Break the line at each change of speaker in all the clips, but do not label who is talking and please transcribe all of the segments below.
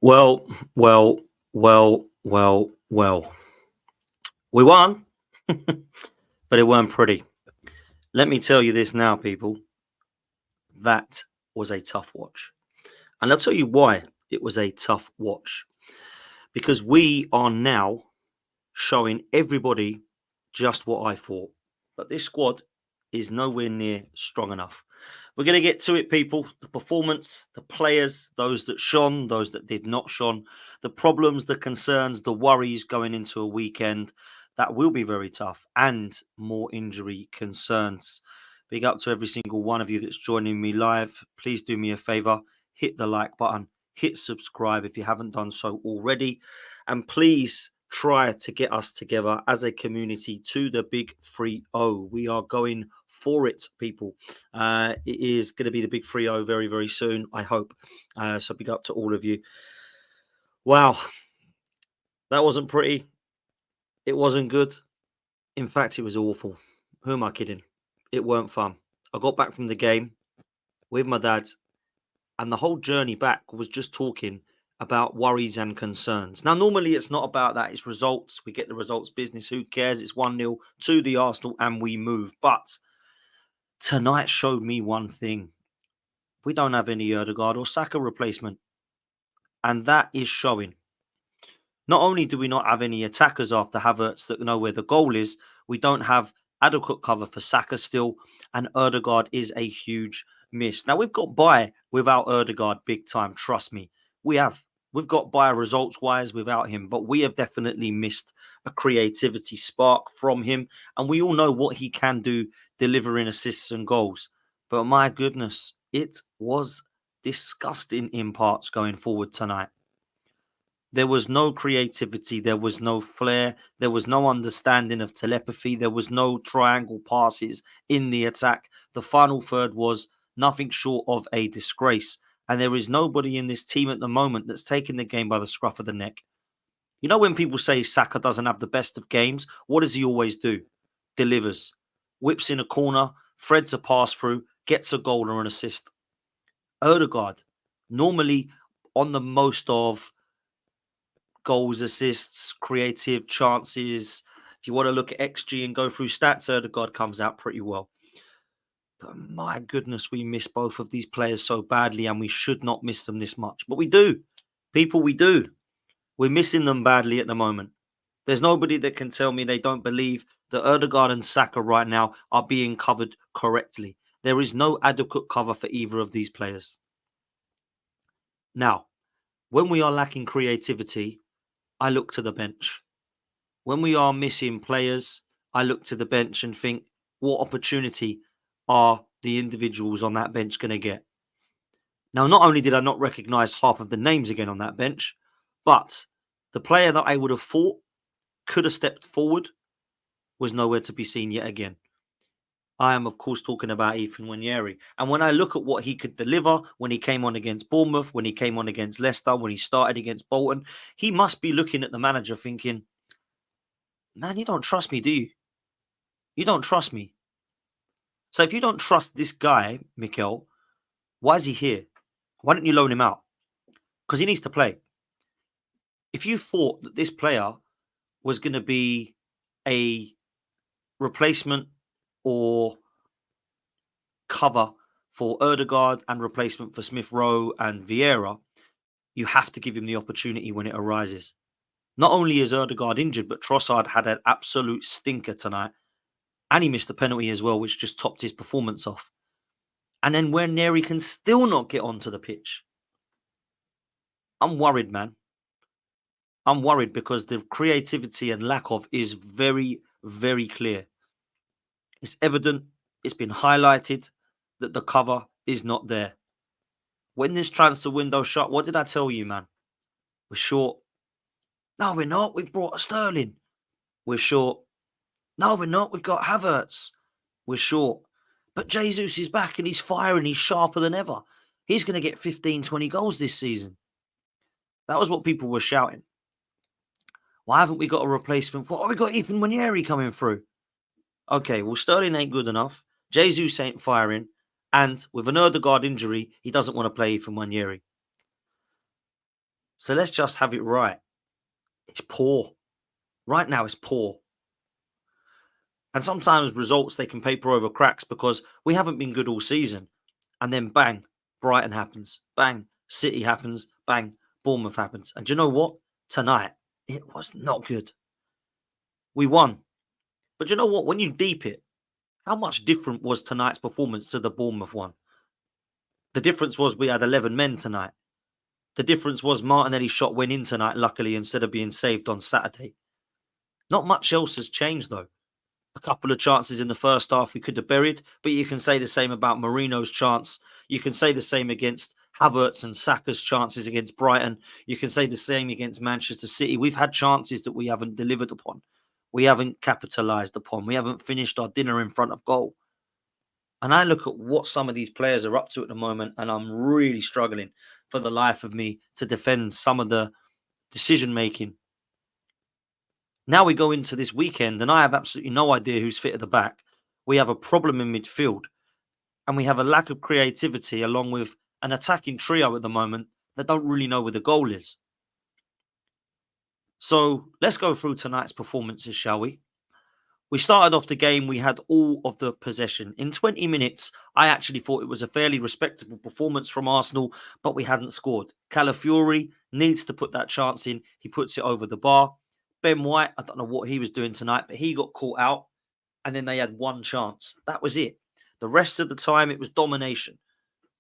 Well, well, well. We won, but it weren't pretty. Let me tell you this now, people. That was a tough watch. And I'll tell you why it was a tough watch. Because we are now showing everybody just what I thought. But this squad is nowhere near strong enough. We're going to get to it, people. The performance, the players, those that shone, those that did not shone, the problems, the concerns, the worries going into a weekend that will be very tough, and more injury concerns. Big up to every single one of you that's joining me live. Please do me a favor, hit the like button, hit subscribe if you haven't done so already, and please try to get us together as a community to the big 3-0. We are going for it, people. It is going to be the big 3-0 very, very soon, I hope. So big up to all of you. Wow, that wasn't pretty. It wasn't good. In fact, it was awful. Who am I kidding? It weren't fun. I got back from the game with my dad, and the whole journey back was just talking about worries and concerns. Now, normally it's not about that. It's results. We get the results business. Who cares? It's 1-0 to the Arsenal and we move. But tonight showed me one thing. We don't have any Odegaard or Saka replacement. And that is showing. Not only do we not have any attackers after Havertz that know where the goal is, we don't have adequate cover for Saka still. And Odegaard is a huge miss. Now, we've got by without Odegaard big time. Trust me. We have. We've got by results-wise without him. But we have definitely missed a creativity spark from him. And we all know what he can do delivering assists and goals. But my goodness, it was disgusting in parts going forward tonight. There was no creativity. There was no flair. There was no understanding of telepathy. There was no triangle passes in the attack. The final third was nothing short of a disgrace. And there is nobody in this team at the moment that's taking the game by the scruff of the neck. You know when people say Saka doesn't have the best of games, what does he always do? Delivers. Whips in a corner, threads a pass through, gets a goal or an assist. Odegaard, normally on the most of goals, assists, creative chances. If you want to look at XG and go through stats, Odegaard comes out pretty well. But my goodness, we miss both of these players so badly, and we should not miss them this much. But we do. People, we do. We're missing them badly at the moment. There's nobody that can tell me they don't believe that Odegaard and Saka right now are being covered correctly. There is no adequate cover for either of these players. Now, when we are lacking creativity, I look to the bench. When we are missing players, I look to the bench and think, what opportunity are the individuals on that bench going to get? Now, not only did I not recognise half of the names again on that bench, but the player that I would have thought could have stepped forward was nowhere to be seen yet again. I am, of course, talking about Ethan Nwaneri. And when I look at what he could deliver when he came on against Bournemouth, when he came on against Leicester, when he started against Bolton, he must be looking at the manager thinking, man, you don't trust me, do you? You don't trust me. So if you don't trust this guy, Mikel, why is he here? Why don't you loan him out? Because he needs to play. If you thought that this player was going to be a replacement or cover for Odegaard and replacement for Smith Rowe and Vieira, you have to give him the opportunity when it arises. Not only is Odegaard injured, but Trossard had an absolute stinker tonight. And he missed a penalty as well, which just topped his performance off. And then Nwaneri can still not get onto the pitch. I'm worried, man. I'm worried because the creativity and lack of is very, very clear. It's evident, it's been highlighted that the cover is not there. When this transfer window shut, what did I tell you, man? We're short. No, we're not. We've brought a Sterling. We're short. No, we're not. We've got Havertz. We're short. But Jesus is back and he's firing. He's sharper than ever. He's going to get 15, 20 goals this season. That was what people were shouting. Why haven't we got a replacement? What have we got Ethan Nwaneri coming through? Okay, well, Sterling ain't good enough. Jesus ain't firing. And with an Odegaard injury, he doesn't want to play Ethan Nwaneri. So let's just have it right. It's poor. Right now, it's poor. And sometimes results, they can paper over cracks because we haven't been good all season. And then bang, Brighton happens. Bang, City happens. Bang, Bournemouth happens. And do you know what? Tonight, it was not good. We won. But you know what? When you deep it, how much different was tonight's performance to the Bournemouth one? The difference was we had 11 men tonight. The difference was Martinelli's shot went in tonight, luckily, instead of being saved on Saturday. Not much else has changed, though. A couple of chances in the first half we could have buried, but you can say the same about Marino's chance. You can say the same against Havertz and Saka's chances against Brighton. You can say the same against Manchester City. We've had chances that we haven't delivered upon. We haven't capitalised upon. We haven't finished our dinner in front of goal. And I look at what some of these players are up to at the moment, and I'm really struggling for the life of me to defend some of the decision making. Now we go into this weekend, and I have absolutely no idea who's fit at the back. We have a problem in midfield, and we have a lack of creativity along with an attacking trio at the moment that don't really know where the goal is. So let's go through tonight's performances, shall we? We started off the game, we had all of the possession. In 20 minutes, I actually thought it was a fairly respectable performance from Arsenal, but we hadn't scored. Calafiori needs to put that chance in. He puts it over the bar. Ben White, I don't know what he was doing tonight, but he got caught out, and then they had one chance. That was it. The rest of the time, it was domination.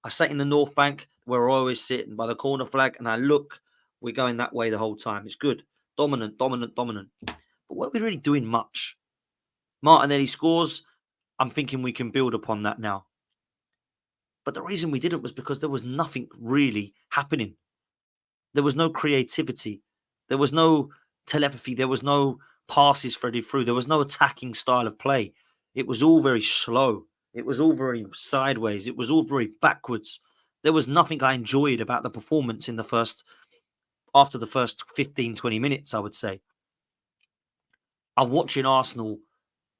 I sat in the North Bank, where I always sit, and by the corner flag, and I look, we're going that way the whole time. It's good. Dominant, dominant, dominant. But we're we really doing much. Martinelli scores. I'm thinking we can build upon that now. But the reason we didn't was because there was nothing really happening. There was no creativity. There was no telepathy. There was no passes threaded through. There was no attacking style of play. It was all very slow. It was all very sideways. It was all very backwards. There was nothing I enjoyed about the performance in after the first 15, 20 minutes, I would say. I'm watching Arsenal.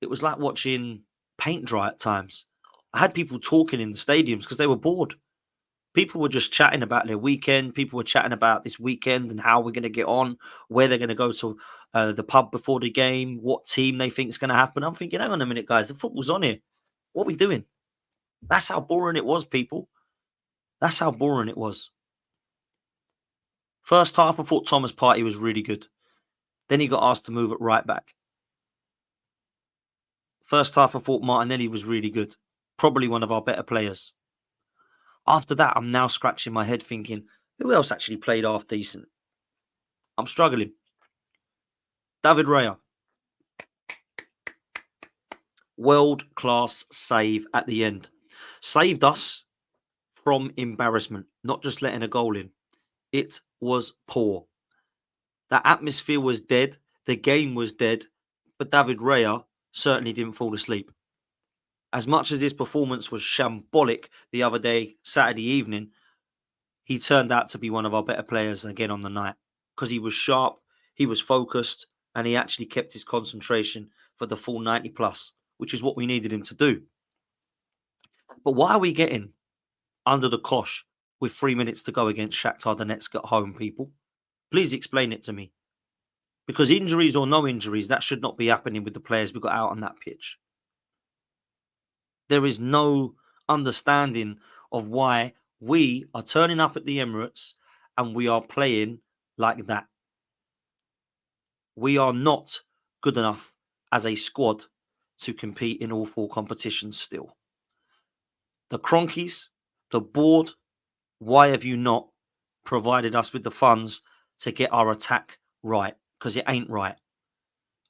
It was like watching paint dry at times. I had people talking in the stadiums because they were bored. People were just chatting about their weekend. People were chatting about this weekend and how we're going to get on, where they're going to go to the pub before the game, what team they think is going to happen. I'm thinking, hang on a minute, guys, the football's on here. What are we doing? That's how boring it was, people. That's how boring it was. First half, I thought Thomas Partey was really good. Then he got asked to move at right back. First half, I thought Martinelli was really good. Probably one of our better players. After that, I'm now scratching my head thinking, who else actually played half decent? I'm struggling. David Raya. World-class save at the end. Saved us from embarrassment, not just letting a goal in. It was poor. The atmosphere was dead. The game was dead. But David Raya certainly didn't fall asleep. As much as his performance was shambolic the other day, Saturday evening, he turned out to be one of our better players again on the night because he was sharp, he was focused, and he actually kept his concentration for the full 90 plus, which is what we needed him to do. But why are we getting under the cosh with 3 minutes to go against Shakhtar Donetsk at home, people? Please explain it to me. Because injuries or no injuries, that should not be happening with the players we got out on that pitch. There is no understanding of why we are turning up at the Emirates and we are playing like that. We are not good enough as a squad to compete in all four competitions still. The Cronkies, the board, why have you not provided us with the funds to get our attack right? Because it ain't right.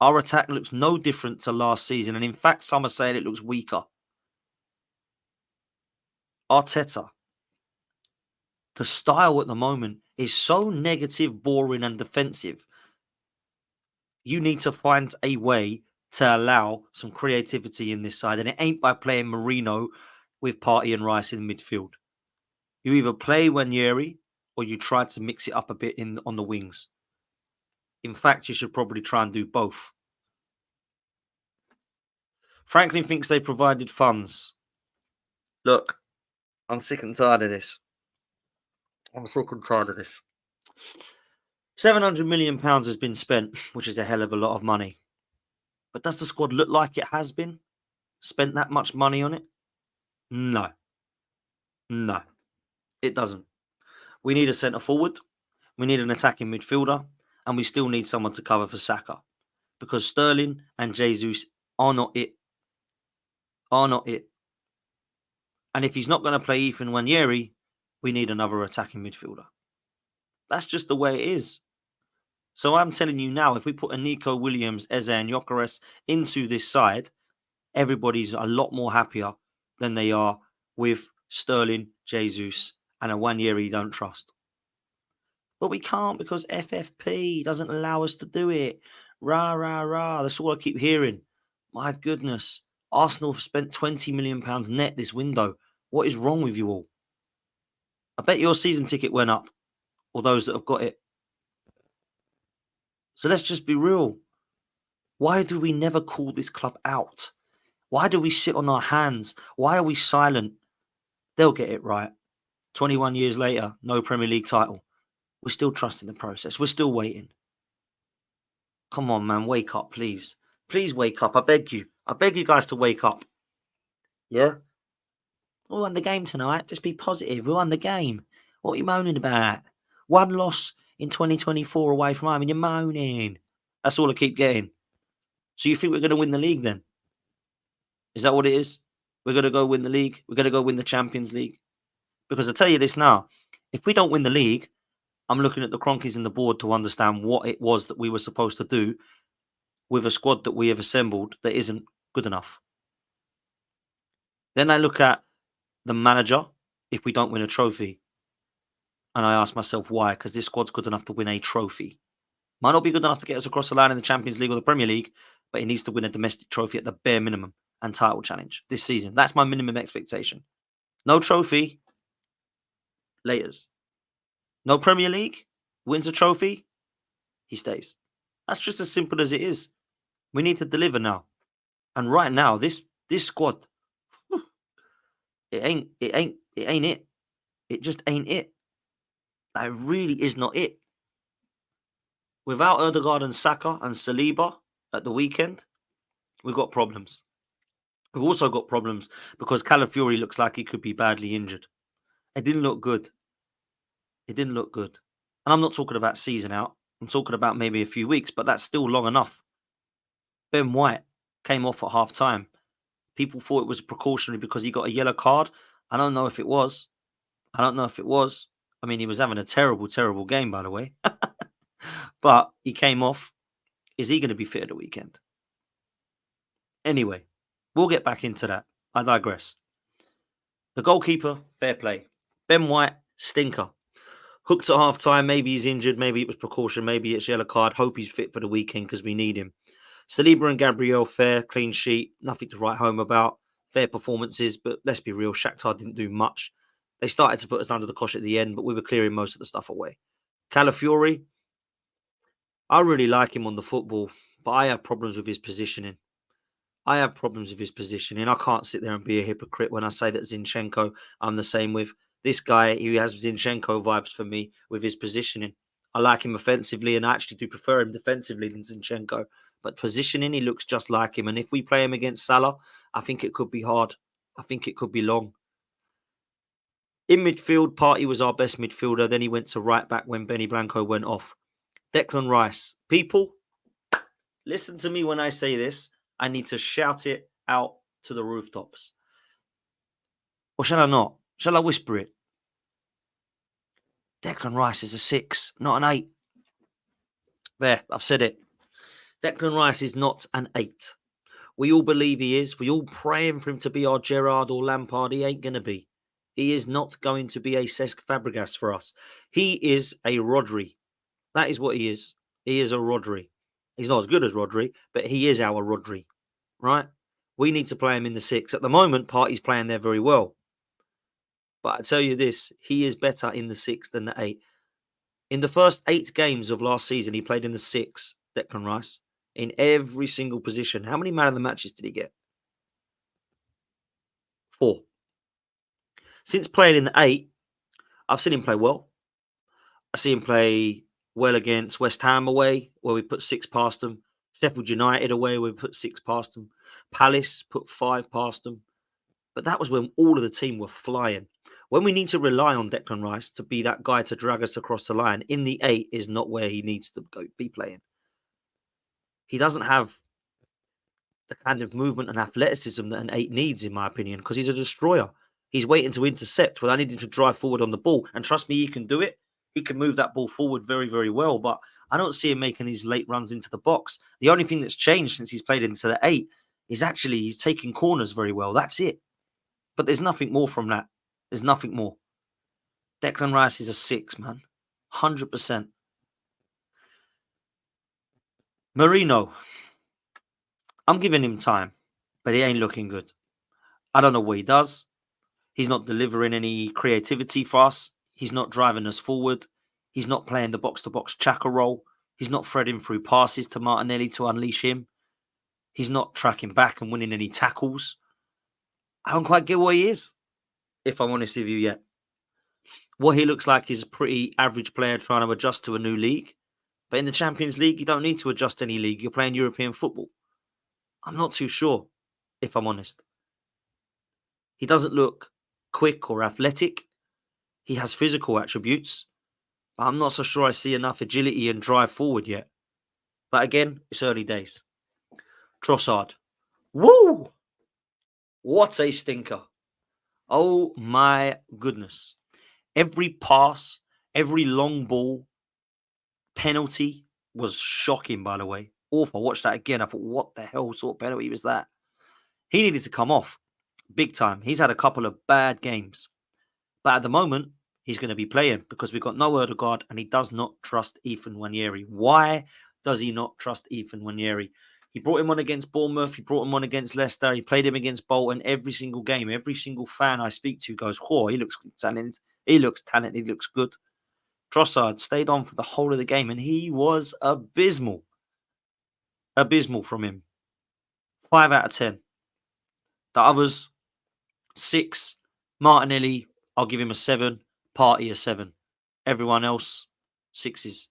Our attack looks no different to last season. And in fact, some are saying it looks weaker. Arteta, the style at the moment is so negative, boring and defensive. You need to find a way to allow some creativity in this side. And it ain't by playing Marino with Partey and Rice in midfield. You either play Wanyeri or you try to mix it up a bit on the wings. In fact, you should probably try and do both. Franklin thinks they provided funds. Look, I'm sick and tired of this. £700 million has been spent, which is a hell of a lot of money. But does the squad look like it has been spent that much money on it? No. No, it doesn't. We need a centre forward. We need an attacking midfielder. And we still need someone to cover for Saka. Because Sterling and Jesus are not it. Are not it. And if he's not going to play Ethan Nwaneri, we need another attacking midfielder. That's just the way it is. So I'm telling you now, if we put a Nico Williams, Eze and Gyökeres into this side, everybody's a lot more happier than they are with Sterling, Jesus, and a Nwaneri you don't trust. But we can't because FFP doesn't allow us to do it. Rah, rah, rah. That's all I keep hearing. My goodness. Arsenal have spent £20 million net this window. What is wrong with you all? I bet your season ticket went up, or those that have got it. So let's just be real. Why do we never call this club out? Why do we sit on our hands? Why are we silent? They'll get it right. 21 years later, no Premier League title. We're still trusting the process. We're still waiting. Come on, man. Wake up, please. Please wake up. I beg you. I beg you guys to wake up. Yeah? We won the game tonight. Just be positive. We won the game. What are you moaning about? One loss in 2024 away from home and you're moaning. That's all I keep getting. So you think we're going to win the league then? Is that what it is? We're going to go win the league? We're going to go win the Champions League? Because I tell you this now, if we don't win the league, I'm looking at the cronkies in the board to understand what it was that we were supposed to do with a squad that we have assembled that isn't good enough. Then I look at the manager if we don't win a trophy. And I ask myself why, because this squad's good enough to win a trophy. Might not be good enough to get us across the line in the Champions League or the Premier League, but it needs to win a domestic trophy at the bare minimum and title challenge this season. That's my minimum expectation. No trophy, laters. No Premier League, wins a trophy, he stays. That's just as simple as it is. We need to deliver now. And right now, this squad, it ain't it. It just ain't it. That really is not it. Without Odegaard and Saka and Saliba at the weekend, we've got problems. We've also got problems because Calafiori looks like he could be badly injured. It didn't look good. It didn't look good. And I'm not talking about season out. I'm talking about maybe a few weeks, but that's still long enough. Ben White came off at half time. People thought it was precautionary because he got a yellow card. I don't know if it was. I mean, he was having a terrible, terrible game, by the way. But he came off. Is he going to be fit at the weekend? Anyway, we'll get back into that. I digress. The goalkeeper, fair play. Ben White, stinker. Hooked at half time. Maybe he's injured. Maybe it was precaution. Maybe it's yellow card. Hope he's fit for the weekend because we need him. Saliba and Gabriel, fair, clean sheet. Nothing to write home about. Fair performances. But let's be real, Shakhtar didn't do much. They started to put us under the cosh at the end, but we were clearing most of the stuff away. Calafiori, I really like him on the football, but I have problems with his positioning. I can't sit there and be a hypocrite when I say that Zinchenko, I'm the same with. This guy, he has Zinchenko vibes for me with his positioning. I like him offensively, and I actually do prefer him defensively than Zinchenko. But positioning, he looks just like him. And if we play him against Salah, I think it could be hard. I think it could be long. In midfield, Partey was our best midfielder. Then he went to right back when Benny Blanco went off. Declan Rice. People, listen to me when I say this. I need to shout it out to the rooftops. Or shall I not? Shall I whisper it? Declan Rice is a 6, not an 8. There, I've said it. Declan Rice is not an 8. We all believe he is. We all praying for him to be our Gerrard or Lampard. He ain't going to be. He is not going to be a Cesc Fabregas for us. He is a Rodri. That is what he is. He is a Rodri. He's not as good as Rodri, but he is our Rodri, right? We need to play him in the 6. At the moment, Partey's playing there very well. But I tell you this, he is better in the 6 than the 8. In the first 8 games of last season, he played in the 6, Declan Rice, in every single position. How many man of the matches did he get? 4. Since playing in the 8, I've seen him play well. I see him play well against West Ham away, where we put 6 past them. Sheffield United away, where we put 6 past them. Palace put 5 past them. But that was when all of the team were flying. When we need to rely on Declan Rice to be that guy to drag us across the line, in the 8 is not where he needs to be playing. He doesn't have the kind of movement and athleticism that an 8 needs, in my opinion, because he's a destroyer. He's waiting to intercept when I need him to drive forward on the ball. And trust me, he can do it. He can move that ball forward very, very well. But I don't see him making these late runs into the box. The only thing that's changed since he's played into the 8 is actually he's taking corners very well. That's it. But there's nothing more from that. There's nothing more. Declan Rice is a 6, man. 100%. Marino. I'm giving him time, but he ain't looking good. I don't know what he does. He's not delivering any creativity for us. He's not driving us forward. He's not playing the box-to-box Xhaka role. He's not threading through passes to Martinelli to unleash him. He's not tracking back and winning any tackles. I don't quite get what he is, if I'm honest with you yet. What he looks like is a pretty average player trying to adjust to a new league. But in the Champions League, you don't need to adjust any league. You're playing European football. I'm not too sure, if I'm honest. He doesn't look quick or athletic. He has physical attributes. But I'm not so sure I see enough agility and drive forward yet. But again, it's early days. Trossard. Woo! What a stinker. Oh my goodness. Every pass, every long ball, penalty was shocking, by the way. Awful. I watched that again. I thought, what the hell sort of penalty was that? He needed to come off big time. He's had a couple of bad games. But at the moment, he's going to be playing because we've got no Odegaard and he does not trust Ethan Nwaneri. Why does he not trust Ethan Nwaneri? He brought him on against Bournemouth. He brought him on against Leicester. He played him against Bolton every single game. Every single fan I speak to goes, oh, he looks talented. He looks talented. He looks good. Trossard stayed on for the whole of the game and he was abysmal. Abysmal from him. 5 out of 10. The others, 6. Martinelli, I'll give him a 7. Partey a 7. Everyone else, 6s.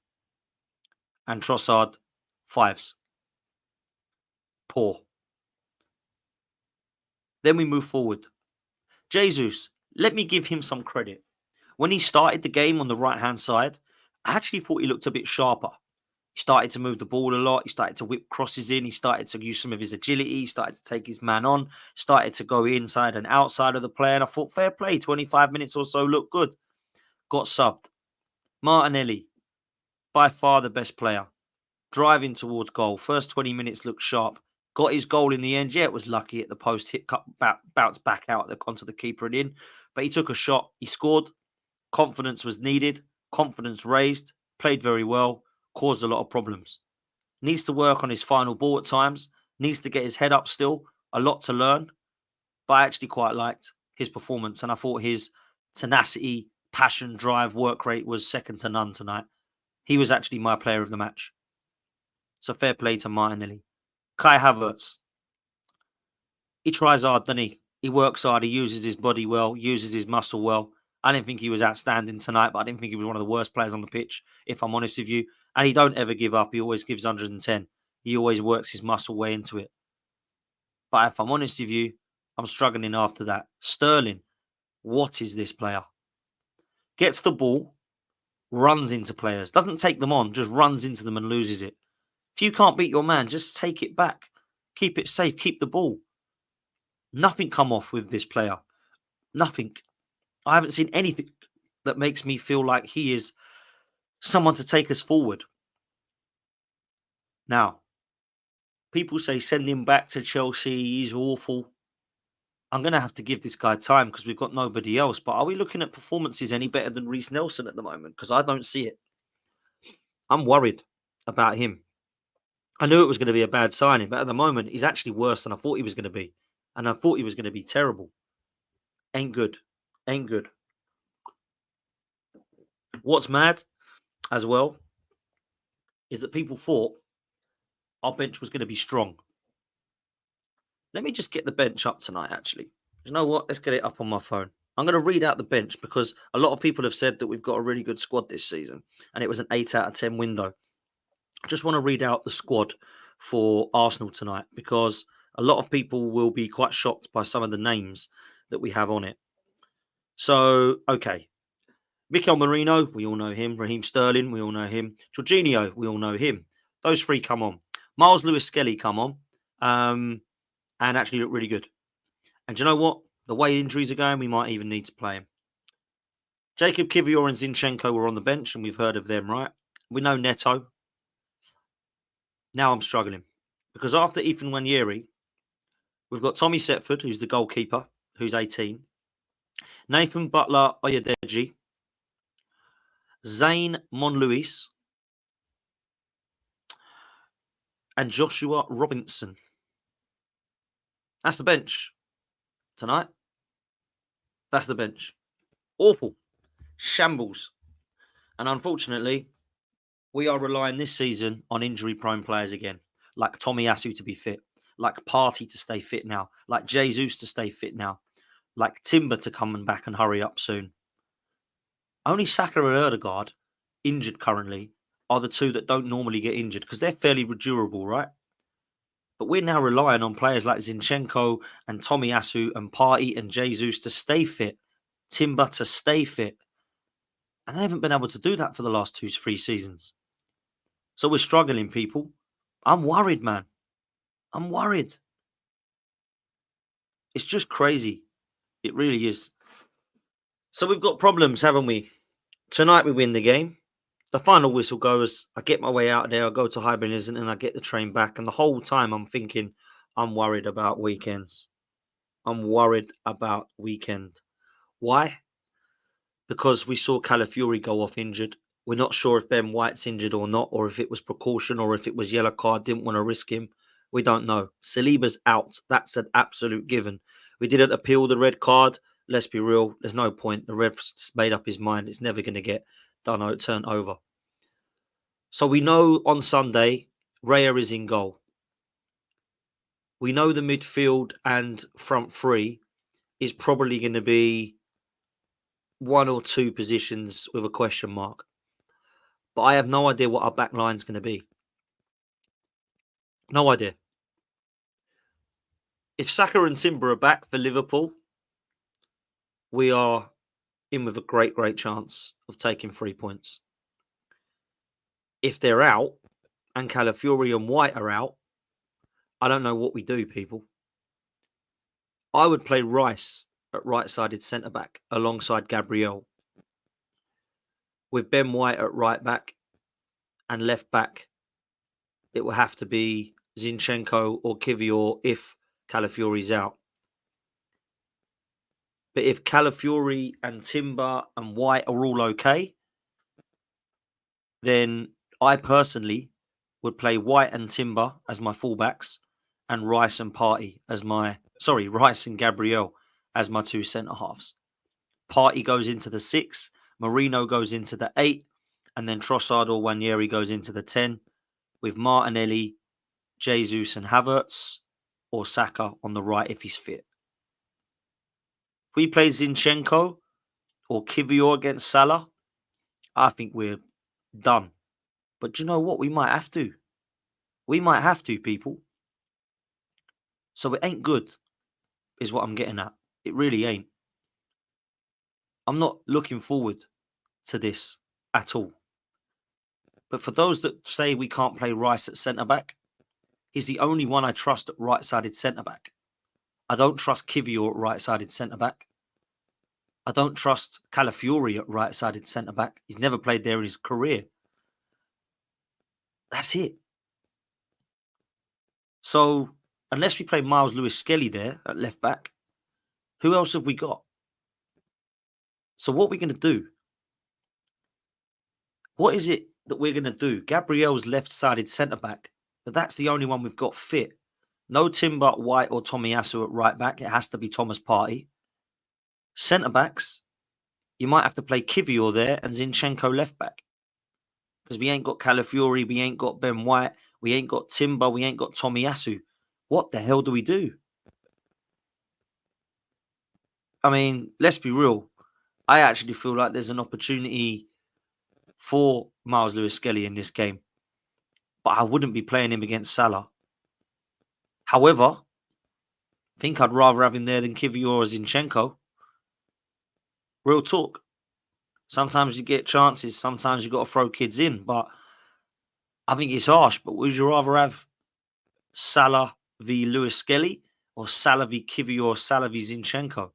And Trossard, 5s. Poor. Then we move forward. Jesus, let me give him some credit. When he started the game on the right-hand side, I actually thought he looked a bit sharper. He started to move the ball a lot. He started to whip crosses in. He started to use some of his agility. He started to take his man on. Started to go inside and outside of the play. And I thought, fair play, 25 minutes or so looked good. Got subbed. Martinelli, by far the best player. Driving towards goal. First 20 minutes looked sharp. Got his goal in the end. Yeah, it was lucky at the post. Hit, bounced back out onto the keeper and in. But he took a shot. He scored. Confidence was needed. Confidence raised. Played very well. Caused a lot of problems. Needs to work on his final ball at times. Needs to get his head up still. A lot to learn. But I actually quite liked his performance. And I thought his tenacity, passion, drive, work rate was second to none tonight. He was actually my player of the match. So fair play to Martinelli. Kai Havertz. He tries hard, doesn't he? He works hard. He uses his body well, uses his muscle well. I didn't think he was outstanding tonight, but I didn't think he was one of the worst players on the pitch, if I'm honest with you. And he don't ever give up. He always gives 110. He always works his muscle way into it. But if I'm honest with you, I'm struggling after that. Sterling, what is this player? Gets the ball, runs into players, doesn't take them on, just runs into them and loses it. If you can't beat your man, just take it back. Keep it safe. Keep the ball. Nothing come off with this player. Nothing. I haven't seen anything that makes me feel like he is someone to take us forward. Now, people say send him back to Chelsea. He's awful. I'm going to have to give this guy time because we've got nobody else. But are we looking at performances any better than Reece Nelson at the moment? Because I don't see it. I'm worried about him. I knew it was going to be a bad signing, but at the moment, he's actually worse than I thought he was going to be. And I thought he was going to be terrible. Ain't good. Ain't good. What's mad as well is that people thought our bench was going to be strong. Let me just get the bench up tonight, actually. You know what? Let's get it up on my phone. I'm going to read out the bench because a lot of people have said that we've got a really good squad this season, and it was an 8 out of 10 window. I just want to read out the squad for Arsenal tonight because a lot of people will be quite shocked by some of the names that we have on it. So, okay. Mikel Merino, we all know him. Raheem Sterling, we all know him. Jorginho, we all know him. Those three come on. Miles Lewis-Skelly come on and actually look really good. And do you know what? The way injuries are going, we might even need to play him. Jacob Kivior and Zinchenko were on the bench, and we've heard of them, right? We know Neto. Now I'm struggling because after Ethan Nwaneri, we've got Tommy Setford, who's the goalkeeper, who's 18. Nathan Butler Oyedeji. Zane Monluis. And Joshua Robinson. That's the bench tonight. That's the bench. Awful. Shambles. And unfortunately, we are relying this season on injury-prone players again, like Tomiyasu to be fit, like Partey to stay fit now, like Jesus to stay fit now, like Timber to come back and hurry up soon. Only Saka and Odegaard, injured currently, are the two that don't normally get injured because they're fairly durable, right? But we're now relying on players like Zinchenko and Tomiyasu and Partey and Jesus to stay fit, Timber to stay fit. And they haven't been able to do that for the last 2-3 seasons. So we're struggling, people. I'm worried, man. I'm worried. It's just crazy. It really is. So we've got problems, haven't we? Tonight we win the game. The final whistle goes. I get my way out of there. I go to Hibernian and I get the train back. And the whole time I'm thinking, I'm worried about weekends. I'm worried about weekend. Why? Because we saw Calafiori go off injured. We're not sure if Ben White's injured or not, or if it was precaution, or if it was yellow card, didn't want to risk him. We don't know. Saliba's out. That's an absolute given. We didn't appeal the red card. Let's be real. There's no point. The ref's made up his mind. It's never going to get turned over. So we know on Sunday, Raya is in goal. We know the midfield and front three is probably going to be one or two positions with a question mark. But I have no idea what our back line's going to be. No idea. If Saka and Timber are back for Liverpool, we are in with a great, great chance of taking 3 points. If they're out and Calafiori and White are out, I don't know what we do, people. I would play Rice at right-sided centre-back alongside Gabriel, with Ben White at right-back and left-back. It will have to be Zinchenko or Kivior if Calafiori's out. But if Calafiori and Timber and White are all okay, then I personally would play White and Timber as my fullbacks and Rice and Gabriel as my two centre-halves. Partey goes into the 6, Marino goes into the 8, and then Trossard or Nwaneri goes into the 10 with Martinelli, Jesus and Havertz or Saka on the right if he's fit. If we play Zinchenko or Kivior against Salah, I think we're done. But do you know what? We might have to. We might have to, people. So it ain't good, is what I'm getting at. It really ain't. I'm not looking forward to this at all. But for those that say we can't play Rice at centre-back, he's the only one I trust at right-sided centre-back. I don't trust Kivior at right-sided centre-back. I don't trust Calafiori at right-sided centre-back. He's never played there in his career. That's it. So, unless we play Miles Lewis-Skelly there at left-back, who else have we got? So what are we going to do? What is it that we're going to do? Gabriel's left-sided centre-back, but that's the only one we've got fit. No Timber, White or Tomiyasu at right-back. It has to be Thomas Partey. Centre-backs, you might have to play Kivior there and Zinchenko left-back. Because we ain't got Calafiori, we ain't got Ben White, we ain't got Timber, we ain't got Tomiyasu. What the hell do we do? I mean, let's be real. I actually feel like there's an opportunity for Miles Lewis-Skelly in this game, but I wouldn't be playing him against Salah. However, I think I'd rather have him there than Kivior or Zinchenko. Real talk. Sometimes you get chances. Sometimes you got to throw kids in, but I think it's harsh. But would you rather have Salah v Lewis-Skelly or Salah v Kivior or Salah v Zinchenko?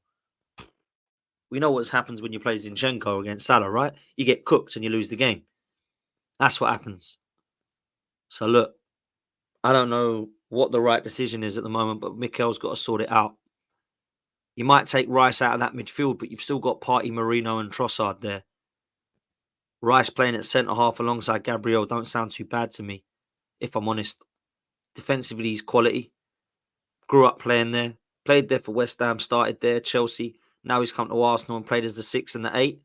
We know what happens when you play Zinchenko against Salah, right? You get cooked and you lose the game. That's what happens. So look, I don't know what the right decision is at the moment, but Mikel's got to sort it out. You might take Rice out of that midfield, but you've still got Partey, Marino and Trossard there. Rice playing at centre-half alongside Gabriel don't sound too bad to me, if I'm honest. Defensively, he's quality. Grew up playing there. Played there for West Ham, started there, Chelsea. Now he's come to Arsenal and played as the 6 and the 8.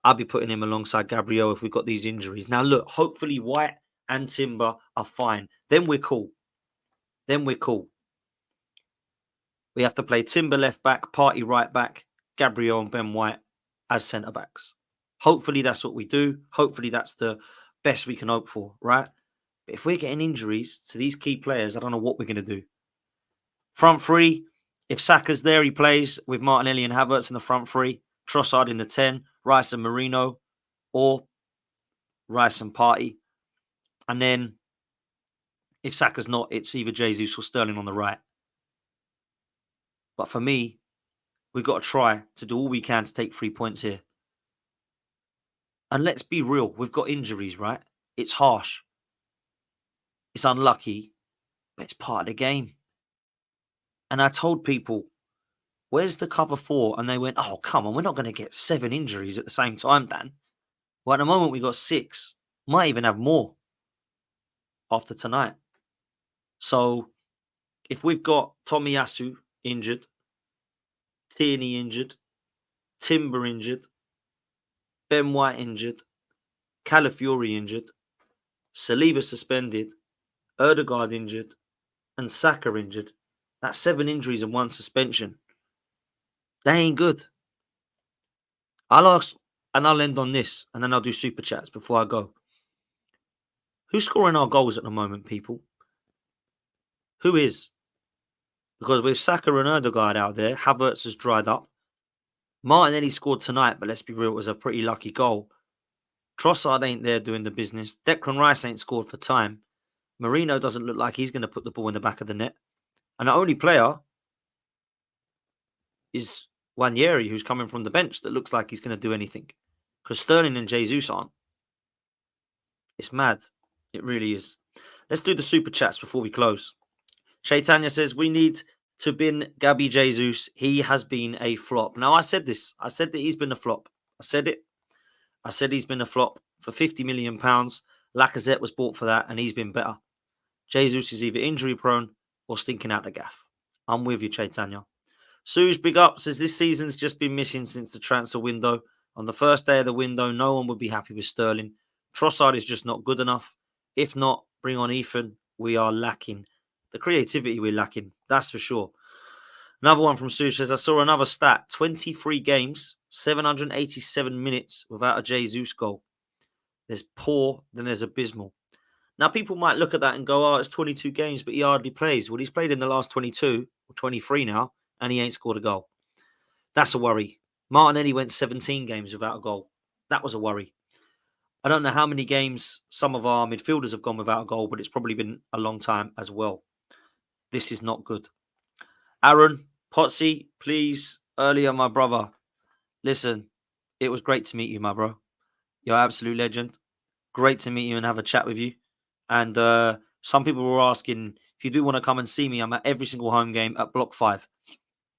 I'll be putting him alongside Gabriel if we've got these injuries. Now, look, hopefully White and Timber are fine. Then we're cool. We have to play Timber left back, Partey right back, Gabriel and Ben White as centre backs. Hopefully that's what we do. Hopefully that's the best we can hope for, right? But if we're getting injuries to these key players, I don't know what we're going to do. Front three, if Saka's there, he plays with Martinelli and Havertz in the front three, Trossard in the 10, Rice and Marino, or Rice and Partey. And then if Saka's not, it's either Jesus or Sterling on the right. But for me, we've got to try to do all we can to take 3 points here. And let's be real, we've got injuries, right? It's harsh. It's unlucky, but it's part of the game. And I told people, where's the cover 4? And they went, oh, come on, we're not going to get 7 injuries at the same time, Dan. Well, at the moment, we got 6. Might even have more after tonight. So if we've got Tomiyasu injured, Tierney injured, Timber injured, Ben White injured, Calafiori injured, Saliba suspended, Odegaard injured, and Saka injured. That's 7 injuries and 1 suspension. They ain't good. I'll ask, and I'll end on this, and then I'll do super chats before I go. Who's scoring our goals at the moment, people? Who is? Because with Saka and Odegaard out there, Havertz has dried up. Martinelli scored tonight, but let's be real, it was a pretty lucky goal. Trossard ain't there doing the business. Declan Rice ain't scored for time. Marino doesn't look like he's going to put the ball in the back of the net. And the only player is Wanyeri, who's coming from the bench, that looks like he's going to do anything. Because Sterling and Jesus aren't. It's mad. It really is. Let's do the super chats before we close. Chaitanya says, we need to bin Gabby Jesus. He has been a flop. Now, I said this. I said that he's been a flop. I said it. I said he's been a flop for £50 million. Lacazette was bought for that, and he's been better. Jesus is either injury prone or stinking out the gaff. I'm with you, Chaitanya. Suze, big up, says this season's just been missing since the transfer window. On the first day of the window, no one would be happy with Sterling. Trossard is just not good enough. If not, bring on Ethan. We are lacking. The creativity we're lacking, that's for sure. Another one from Suze says, I saw another stat. 23 games, 787 minutes without a Jesus goal. There's poor, then there's abysmal. Now, people might look at that and go, oh, it's 22 games, but he hardly plays. Well, he's played in the last 22 or 23 now, and he ain't scored a goal. That's a worry. Martinelli went 17 games without a goal. That was a worry. I don't know how many games some of our midfielders have gone without a goal, but it's probably been a long time as well. This is not good. Aaron, Potsy, please, earlier, my brother. Listen, it was great to meet you, my bro. You're an absolute legend. Great to meet you and have a chat with you. And some people were asking, if you do want to come and see me, I'm at every single home game at Block 5.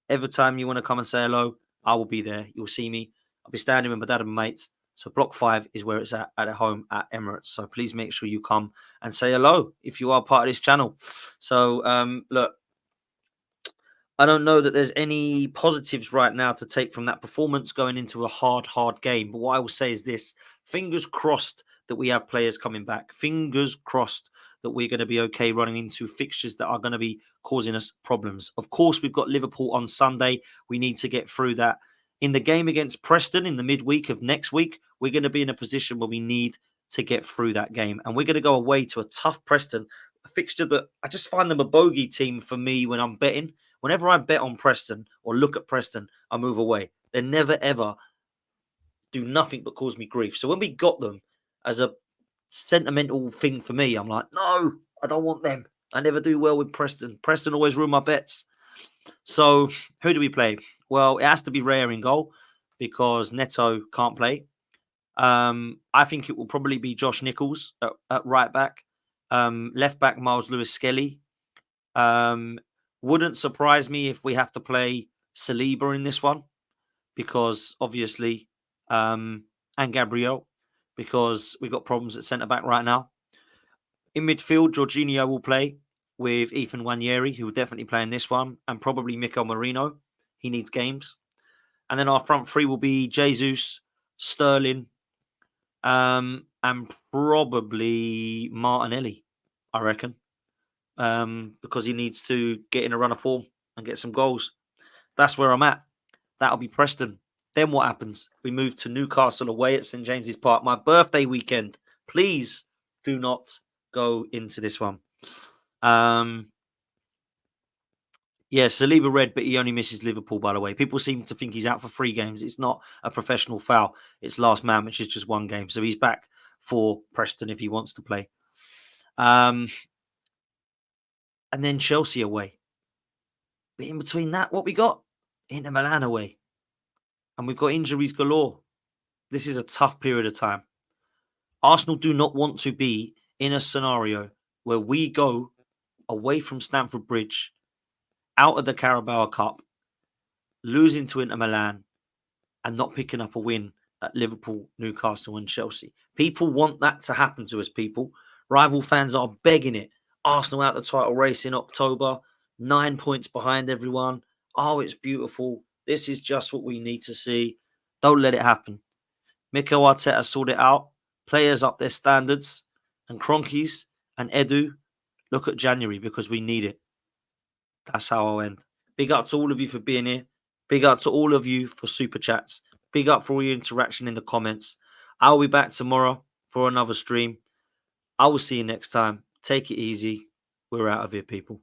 Every time you want to come and say hello, I will be there. You'll see me. I'll be standing with my dad and my mates. So Block 5 is where it's at home at Emirates. So please make sure you come and say hello if you are part of this channel. So, look, I don't know that there's any positives right now to take from that performance going into a hard game. But what I will say is this: fingers crossed that we have players coming back. Fingers crossed that we're going to be okay running into fixtures that are going to be causing us problems. Of course, we've got Liverpool on Sunday. We need to get through that. In the game against Preston in the midweek of next week, we're going to be in a position where we need to get through that game. And we're going to go away to a tough Preston, a fixture that I just find them a bogey team for me when I'm betting. Whenever I bet on Preston or look at Preston, I move away. They never, ever do nothing but cause me grief. So when we got them as a sentimental thing for me, I'm like, no, I don't want them. I never do well with Preston. Preston always ruin my bets. So who do we play? Well, it has to be Raya in goal because Neto can't play. I think it will probably be Josh Nichols at right back. Left back, Miles Lewis-Skelly. Wouldn't surprise me if we have to play Saliba in this one because obviously, and Gabriel, because we've got problems at centre-back right now. In midfield, Jorginho will play with Ethan Nwaneri, who will definitely play in this one, and probably Mikel Merino. He needs games. And then our front three will be Jesus, Sterling, and probably Martinelli, I reckon, because he needs to get in a run of form and get some goals. That's where I'm at. That'll be Preston. Then what happens? We move to Newcastle away at St. James's Park. My birthday weekend. Please do not go into this one. Yeah, Saliba red, but he only misses Liverpool, by the way. People seem to think he's out for 3 games. It's not a professional foul. It's last man, which is just 1 game. So he's back for Preston if he wants to play. And then Chelsea away. But in between that, what we got? Inter Milan away. And we've got injuries galore. This is a tough period of time. Arsenal do not want to be in a scenario where we go away from Stamford Bridge, out of the Carabao Cup, losing to Inter Milan, and not picking up a win at Liverpool, Newcastle, and Chelsea. People want that to happen to us, people. Rival fans are begging it. Arsenal out the title race in October, 9 points behind everyone. Oh, it's beautiful. This is just what we need to see. Don't let it happen. Mikel Arteta sorted it out. Players up their standards. And Kroenkes and Edu, look at January because we need it. That's how I'll end. Big up to all of you for being here. Big up to all of you for super chats. Big up for all your interaction in the comments. I'll be back tomorrow for another stream. I will see you next time. Take it easy. We're out of here, people.